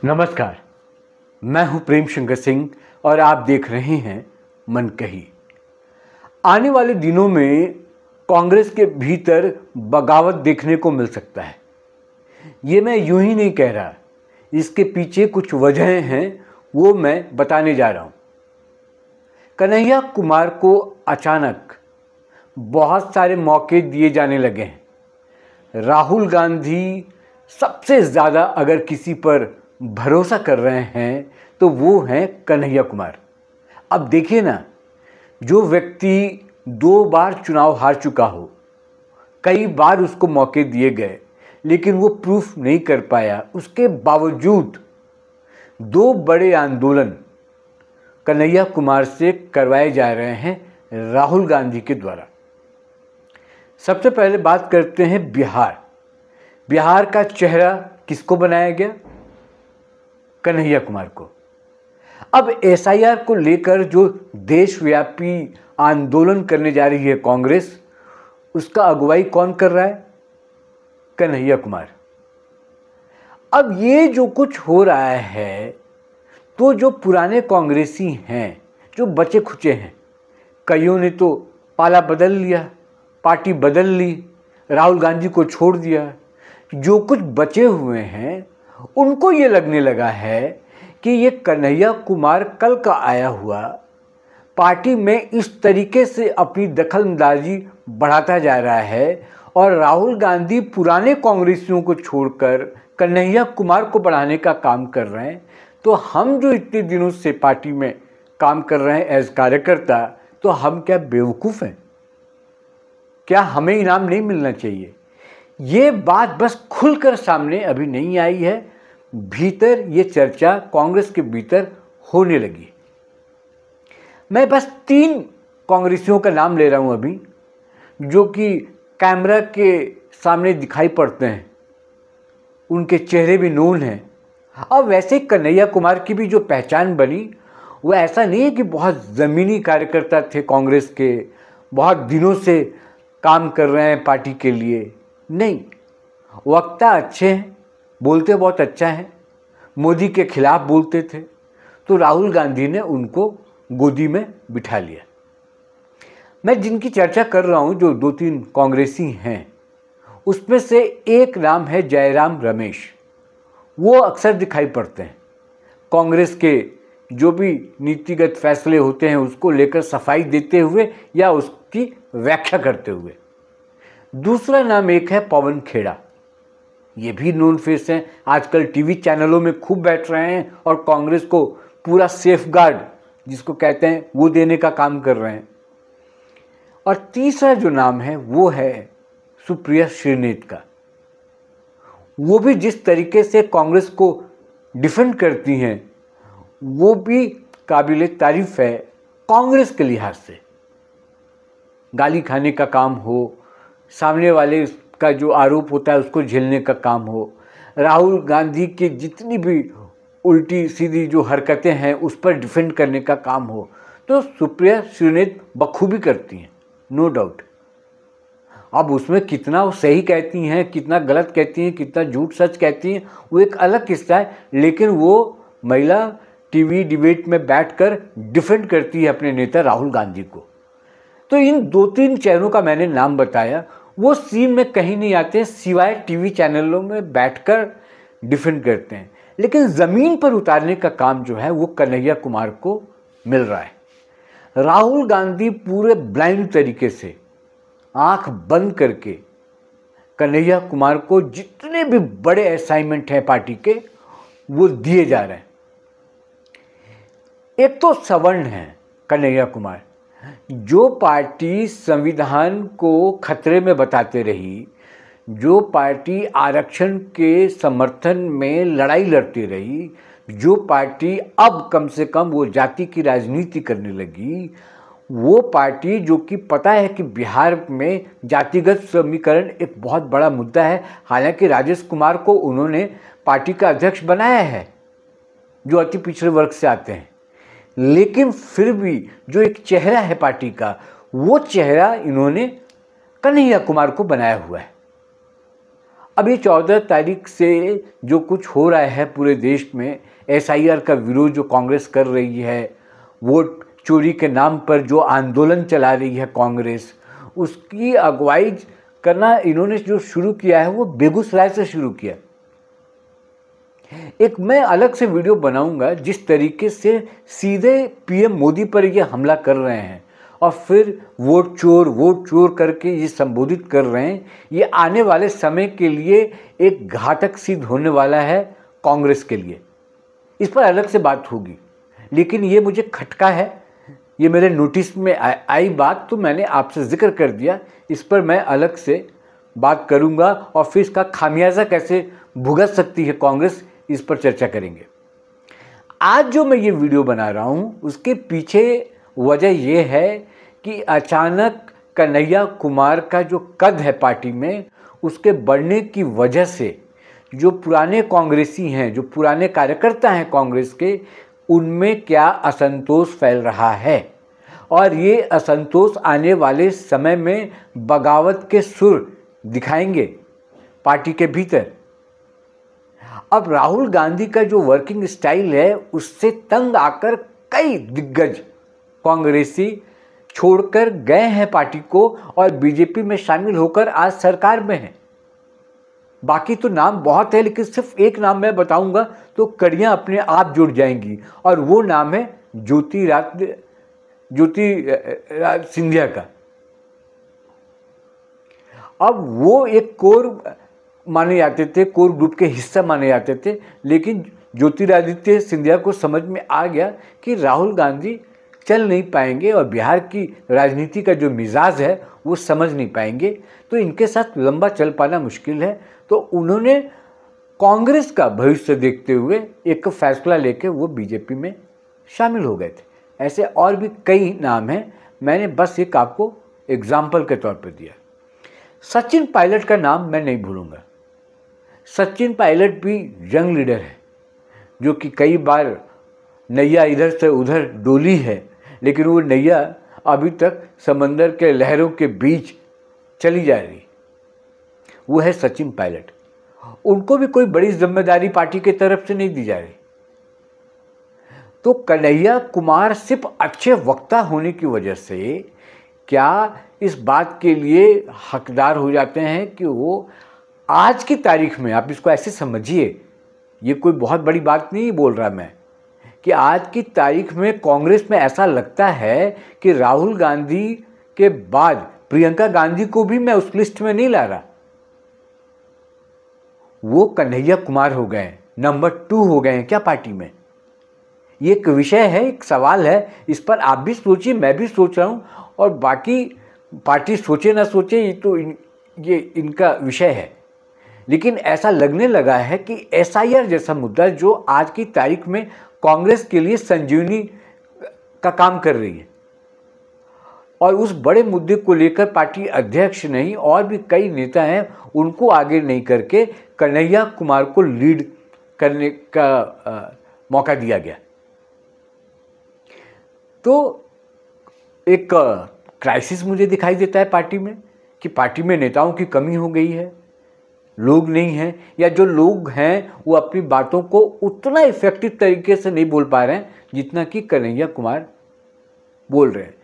नमस्कार, मैं हूं प्रेम शंकर सिंह और आप देख रहे हैं मन कही। आने वाले दिनों में कांग्रेस के भीतर बगावत देखने को मिल सकता है। ये मैं यूं ही नहीं कह रहा, इसके पीछे कुछ वजहें हैं, वो मैं बताने जा रहा हूं। कन्हैया कुमार को अचानक बहुत सारे मौके दिए जाने लगे हैं। राहुल गांधी सबसे ज़्यादा अगर किसी पर भरोसा कर रहे हैं तो वो हैं कन्हैया कुमार। अब देखिए ना, जो व्यक्ति 2 बार चुनाव हार चुका हो, कई बार उसको मौके दिए गए लेकिन वो प्रूफ नहीं कर पाया, उसके बावजूद 2 बड़े आंदोलन कन्हैया कुमार से करवाए जा रहे हैं राहुल गांधी के द्वारा। सबसे पहले बात करते हैं बिहार का चेहरा किसको बनाया गया? कन्हैया कुमार को। अब एसआईआर को लेकर जो देशव्यापी आंदोलन करने जा रही है कांग्रेस, उसका अगुवाई कौन कर रहा है? कन्हैया कुमार। अब ये जो कुछ हो रहा है, तो जो पुराने कांग्रेसी हैं, जो बचे खुचे हैं, कईयों ने तो पाला बदल लिया, पार्टी बदल ली, राहुल गांधी को छोड़ दिया। जो कुछ बचे हुए हैं उनको ये लगने लगा है कि ये कन्हैया कुमार कल का आया हुआ पार्टी में इस तरीके से अपनी दखलंदाजी बढ़ाता जा रहा है और राहुल गांधी पुराने कांग्रेसियों को छोड़कर कन्हैया कुमार को बढ़ाने का काम कर रहे हैं। तो हम जो इतने दिनों से पार्टी में काम कर रहे हैं एज कार्यकर्ता, तो हम क्या बेवकूफ़ हैं? क्या हमें इनाम नहीं मिलना चाहिए? ये बात बस खुलकर सामने अभी नहीं आई है, भीतर ये चर्चा कांग्रेस के भीतर होने लगी। मैं बस 3 कांग्रेसियों का नाम ले रहा हूं अभी, जो कि कैमरा के सामने दिखाई पड़ते हैं, उनके चेहरे भी नोन हैं। और वैसे कन्हैया कुमार की भी जो पहचान बनी, वो ऐसा नहीं है कि बहुत ज़मीनी कार्यकर्ता थे कांग्रेस के, बहुत दिनों से काम कर रहे हैं पार्टी के लिए। नहीं, वक्ता अच्छे हैं, बोलते बहुत अच्छा है, मोदी के खिलाफ बोलते थे, तो राहुल गांधी ने उनको गोदी में बिठा लिया। मैं जिनकी चर्चा कर रहा हूं, जो 2-3 कांग्रेसी हैं, उसमें से एक नाम है जयराम रमेश। वो अक्सर दिखाई पड़ते हैं कांग्रेस के जो भी नीतिगत फैसले होते हैं उसको लेकर सफाई देते हुए या उसकी व्याख्या करते हुए। दूसरा नाम एक है पवन खेड़ा। ये भी नोन फेस हैं, आजकल टीवी चैनलों में खूब बैठ रहे हैं और कांग्रेस को पूरा सेफ गार्ड जिसको कहते हैं वो देने का काम कर रहे हैं। और तीसरा जो नाम है वो है सुप्रिया श्रीनेत का। वो भी जिस तरीके से कांग्रेस को डिफेंड करती हैं, वो भी काबिले तारीफ है कांग्रेस के लिहाज से। गाली खाने का काम हो, सामने वाले का जो आरोप होता है उसको झेलने का काम हो, राहुल गांधी की जितनी भी उल्टी सीधी जो हरकतें हैं उस पर डिफेंड करने का काम हो, तो सुप्रिया श्रीनेत बखूबी करती हैं, नो डाउट। अब उसमें कितना वो सही कहती हैं, कितना गलत कहती हैं, कितना झूठ सच कहती हैं, वो एक अलग किस्सा है, लेकिन वो महिला टीवी डिबेट में बैठकर डिफेंड करती है अपने नेता राहुल गांधी को। तो इन 2-3 चेहरों का मैंने नाम बताया, वो सीन में कहीं नहीं आते सिवाय टीवी चैनलों में बैठकर डिफेंड करते हैं, लेकिन ज़मीन पर उतारने का काम जो है वो कन्हैया कुमार को मिल रहा है। राहुल गांधी पूरे ब्लाइंड तरीके से आंख बंद करके कन्हैया कुमार को जितने भी बड़े असाइनमेंट हैं पार्टी के, वो दिए जा रहे हैं। एक तो सवर्ण है कन्हैया कुमार, जो पार्टी संविधान को खतरे में बताते रही, जो पार्टी आरक्षण के समर्थन में लड़ाई लड़ती रही, जो पार्टी अब कम से कम वो जाति की राजनीति करने लगी, वो पार्टी जो कि पता है कि बिहार में जातिगत समीकरण एक बहुत बड़ा मुद्दा है। हालांकि राजेश कुमार को उन्होंने पार्टी का अध्यक्ष बनाया है, जो अति पिछड़े वर्ग से आते हैं, लेकिन फिर भी जो एक चेहरा है पार्टी का, वो चेहरा इन्होंने कन्हैया कुमार को बनाया हुआ है। अब ये 14 तारीख से जो कुछ हो रहा है पूरे देश में, SIR का विरोध जो कांग्रेस कर रही है, वोट चोरी के नाम पर जो आंदोलन चला रही है कांग्रेस, उसकी अगुवाई करना इन्होंने जो शुरू किया है वो बेगूसराय से शुरू किया। एक मैं अलग से वीडियो बनाऊंगा जिस तरीके से सीधे PM मोदी पर ये हमला कर रहे हैं और फिर वोट चोर करके ये संबोधित कर रहे हैं। ये आने वाले समय के लिए एक घातक सिद्ध होने वाला है कांग्रेस के लिए। इस पर अलग से बात होगी, लेकिन ये मुझे खटका है, ये मेरे नोटिस में आई बात, तो मैंने आपसे जिक्र कर दिया। इस पर मैं अलग से बात करूंगा और फिर इसका खामियाजा कैसे भुगत सकती है कांग्रेस, इस पर चर्चा करेंगे। आज जो मैं ये वीडियो बना रहा हूँ उसके पीछे वजह ये है कि अचानक कन्हैया कुमार का जो कद है पार्टी में, उसके बढ़ने की वजह से जो पुराने कांग्रेसी हैं, जो पुराने कार्यकर्ता हैं कांग्रेस के, उनमें क्या असंतोष फैल रहा है और ये असंतोष आने वाले समय में बगावत के सुर दिखाएंगे पार्टी के भीतर। अब राहुल गांधी का जो वर्किंग स्टाइल है उससे तंग आकर कई दिग्गज कांग्रेसी छोड़कर गए हैं पार्टी को और बीजेपी में शामिल होकर आज सरकार में हैं। बाकी तो नाम बहुत है, लेकिन सिर्फ एक नाम मैं बताऊंगा तो कड़ियां अपने आप जुड़ जाएंगी और वो नाम है ज्योतिरादित्य सिंधिया का। अब वो एक कोर माने जाते थे, कोर ग्रुप के हिस्सा माने जाते थे, लेकिन ज्योतिरादित्य सिंधिया को समझ में आ गया कि राहुल गांधी चल नहीं पाएंगे और बिहार की राजनीति का जो मिजाज है वो समझ नहीं पाएंगे, तो इनके साथ लंबा चल पाना मुश्किल है। तो उन्होंने कांग्रेस का भविष्य देखते हुए एक फैसला लेकर वो बीजेपी में शामिल हो गए थे। ऐसे और भी कई नाम हैं, मैंने बस एक आपको एग्जाम्पल के तौर पर दिया। सचिन पायलट का नाम मैं नहीं भूलूंगा। सचिन पायलट भी यंग लीडर है जो कि कई बार नैया इधर से उधर डोली है, लेकिन वो नैया अभी तक समंदर के लहरों के बीच चली जा रही। वो है सचिन पायलट। उनको भी कोई बड़ी जिम्मेदारी पार्टी की तरफ से नहीं दी जा रही। तो कन्हैया कुमार सिर्फ अच्छे वक्ता होने की वजह से क्या इस बात के लिए हकदार हो जाते हैं कि वो आज की तारीख में, आप इसको ऐसे समझिए, ये कोई बहुत बड़ी बात नहीं बोल रहा मैं, कि आज की तारीख में कांग्रेस में ऐसा लगता है कि राहुल गांधी के बाद प्रियंका गांधी को भी मैं उस लिस्ट में नहीं ला रहा। वो कन्हैया कुमार हो गए, नंबर 2 हो गए हैं क्या पार्टी में? ये एक विषय है, एक सवाल है, इस पर आप भी सोचिए, मैं भी सोच रहा हूँ, और बाकी पार्टी सोचे ना सोचे ये तो ये इनका विषय है। लेकिन ऐसा लगने लगा है कि SIR जैसा मुद्दा जो आज की तारीख में कांग्रेस के लिए संजीवनी का काम कर रही है, और उस बड़े मुद्दे को लेकर पार्टी अध्यक्ष नहीं और भी कई नेता हैं, उनको आगे नहीं करके कन्हैया कुमार को लीड करने का मौका दिया गया। तो एक क्राइसिस मुझे दिखाई देता है पार्टी में, कि पार्टी में नेताओं की कमी हो गई है, लोग नहीं हैं, या जो लोग हैं वो अपनी बातों को उतना इफेक्टिव तरीके से नहीं बोल पा रहे हैं जितना कि कन्हैया कुमार बोल रहे हैं।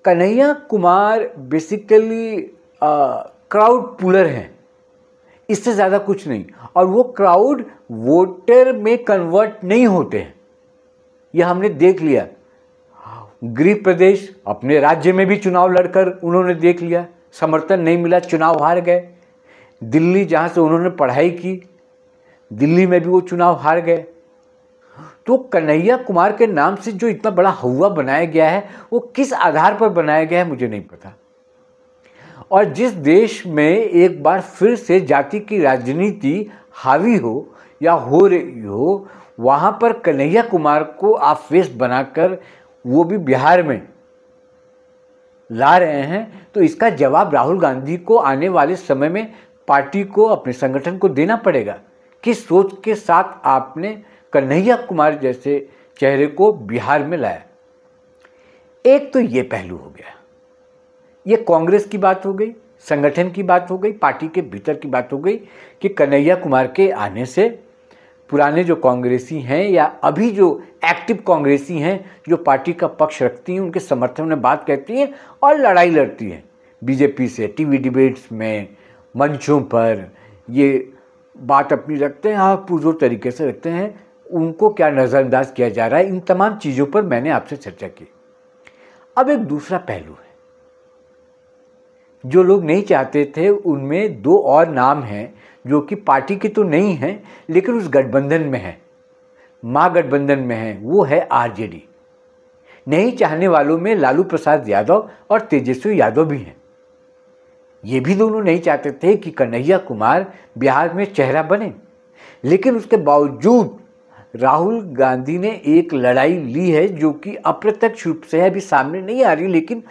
Kanhaiya Kumar basically crowd puller हैं, इससे ज़्यादा कुछ नहीं, और वो क्राउड वोटर में कन्वर्ट नहीं होते हैं, यह हमने देख लिया। गृह प्रदेश अपने राज्य में भी चुनाव लड़कर उन्होंने देख लिया, समर्थन नहीं मिला, चुनाव हार गए। दिल्ली जहाँ से उन्होंने पढ़ाई की, दिल्ली में भी वो चुनाव हार गए। तो कन्हैया कुमार के नाम से जो इतना बड़ा हौवा बनाया गया है वो किस आधार पर बनाया गया है मुझे नहीं पता। और जिस देश में एक बार फिर से जाति की राजनीति हावी हो या हो रही हो, वहाँ पर कन्हैया कुमार को आप फेस बनाकर वो भी बिहार में ला रहे हैं, तो इसका जवाब राहुल गांधी को आने वाले समय में पार्टी को, अपने संगठन को देना पड़ेगा। किस सोच के साथ आपने कन्हैया कुमार जैसे चेहरे को बिहार में लाया? एक तो ये पहलू हो गया, ये कांग्रेस की बात हो गई। संगठन की बात हो गई, पार्टी के भीतर की बात हो गई कि कन्हैया कुमार के आने से पुराने जो कांग्रेसी हैं या अभी जो एक्टिव कांग्रेसी हैं जो पार्टी का पक्ष रखती हैं, उनके समर्थन में बात कहती हैं और लड़ाई लड़ती हैं बीजेपी से, टीवी डिबेट्स में, मंचों पर ये बात अपनी रखते हैं और पुरजोर तरीके से रखते हैं, उनको क्या नज़रअंदाज किया जा रहा है, इन तमाम चीज़ों पर मैंने आपसे चर्चा की। अब एक दूसरा पहलू है, जो लोग नहीं चाहते थे उनमें दो और नाम हैं जो कि पार्टी के तो नहीं हैं लेकिन उस गठबंधन में हैं, महागठबंधन में हैं, वो है आरजेडी। नहीं चाहने वालों में लालू प्रसाद यादव और तेजस्वी यादव भी हैं। ये भी दोनों नहीं चाहते थे कि कन्हैया कुमार बिहार में चेहरा बने, लेकिन उसके बावजूद राहुल गांधी ने एक लड़ाई ली है जो कि अप्रत्यक्ष रूप से अभी सामने नहीं आ रही, लेकिन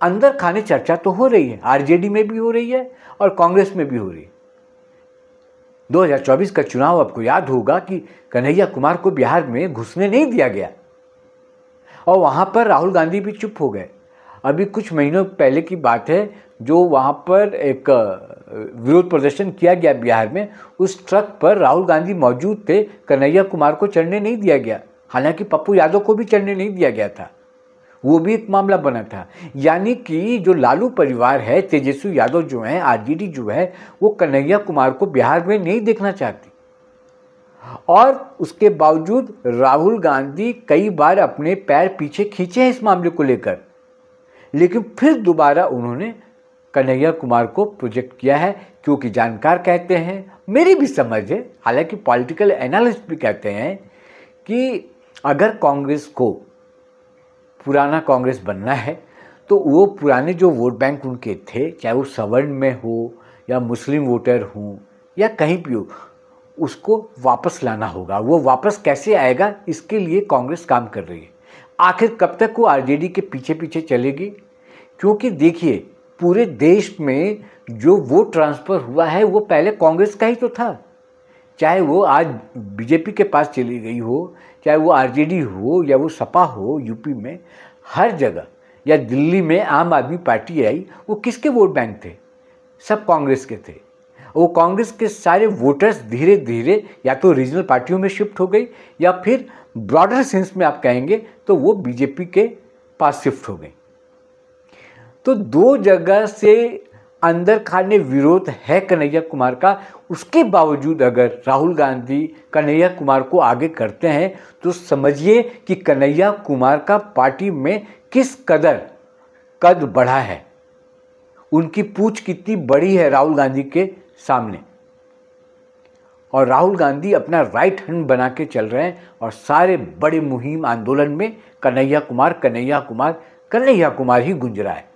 अंदर खाने चर्चा तो हो रही है। आरजेडी में भी हो रही है और कांग्रेस में भी हो रही है। 2024 का चुनाव आपको याद होगा कि कन्हैया कुमार को बिहार में घुसने नहीं दिया गया और वहाँ पर राहुल गांधी भी चुप हो गए। अभी कुछ महीनों पहले की बात है, जो वहाँ पर एक विरोध प्रदर्शन किया गया बिहार में, उस ट्रक पर राहुल गांधी मौजूद थे, कन्हैया कुमार को चढ़ने नहीं दिया गया। हालांकि पप्पू यादव को भी चढ़ने नहीं दिया गया था, वो भी एक मामला बना था। यानी कि जो लालू परिवार है, तेजस्वी यादव जो हैं, आरजेडी जो है, वो कन्हैया कुमार को बिहार में नहीं देखना चाहती और उसके बावजूद राहुल गांधी कई बार अपने पैर पीछे खींचे हैं इस मामले को लेकर, लेकिन फिर दोबारा उन्होंने कन्हैया कुमार को प्रोजेक्ट किया है, क्योंकि जानकार कहते हैं, मेरी भी समझ है, हालांकि पॉलिटिकल एनालिस्ट भी कहते हैं कि अगर कांग्रेस को पुराना कांग्रेस बनना है तो वो पुराने जो वोट बैंक उनके थे, चाहे वो सवर्ण में हो या मुस्लिम वोटर हों या कहीं भी हो, उसको वापस लाना होगा। वो वापस कैसे आएगा, इसके लिए कांग्रेस काम कर रही है। आखिर कब तक वो आरजेडी के पीछे पीछे चलेगी? क्योंकि देखिए, पूरे देश में जो वोट ट्रांसफ़र हुआ है वो पहले कांग्रेस का ही तो था। चाहे वो आज बीजेपी के पास चली गई हो, चाहे वो आरजेडी हो या वो सपा हो, यूपी में हर जगह, या दिल्ली में आम आदमी पार्टी आई, वो किसके वोट बैंक थे? सब कांग्रेस के थे। वो कांग्रेस के सारे वोटर्स धीरे धीरे या तो रीजनल पार्टियों में शिफ्ट हो गई या फिर ब्रॉडर सेंस में आप कहेंगे तो वो बीजेपी के पास शिफ्ट हो गई। तो दो जगह से अंदर खाने विरोध है कन्हैया कुमार का। उसके बावजूद अगर राहुल गांधी कन्हैया कुमार को आगे करते हैं तो समझिए कि कन्हैया कुमार का पार्टी में किस कदर कद बढ़ा है, उनकी पूंछ कितनी बड़ी है राहुल गांधी के सामने। और राहुल गांधी अपना राइट हैंड बना के चल रहे हैं और सारे बड़े मुहिम आंदोलन में कन्हैया कुमार, कन्हैया कुमार, कन्हैया कुमार ही गूंज रहा है।